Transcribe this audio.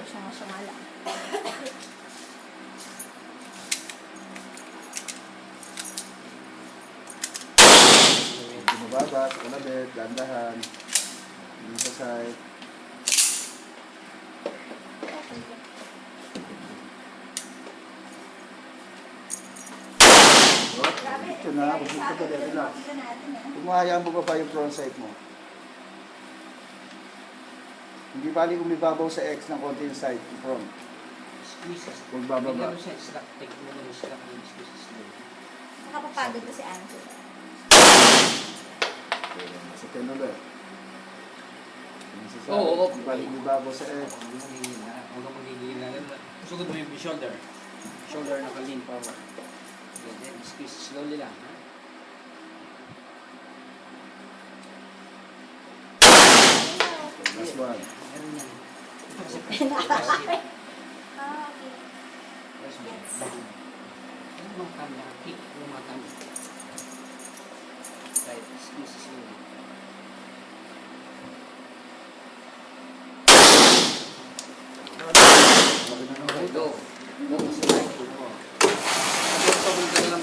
Sanga-sanga lang. Bumababa, sa kalabit, dandahan. Yung sa side. Ito na, huwag mo pa dali, relax. Huwag mo hayaan bumaba yung front side mo. Hindi bali umibabaw sa X ng konti yung side, yung front. Squeezes. Huwag bababa. May siya, slack, take mo na yung slack yung squeezes mo. Nakapapagod na si Angela. Sa 10 ulit. Yung sa side, Oo, hindi bali umibabaw sa X. Huwag mo magiging na. Huwag mo magiging na. Sugod mo yung shoulder. Shoulder naka-lean forward. Then squeeze slowly lang. Ha? Last one. Meron yan. Ah, okay. Last one. Lumakam na. Kick. Lumakam. Right. Squeeze slowly. Laki na ng Go. Go sa right. Go. Sobrang ka lang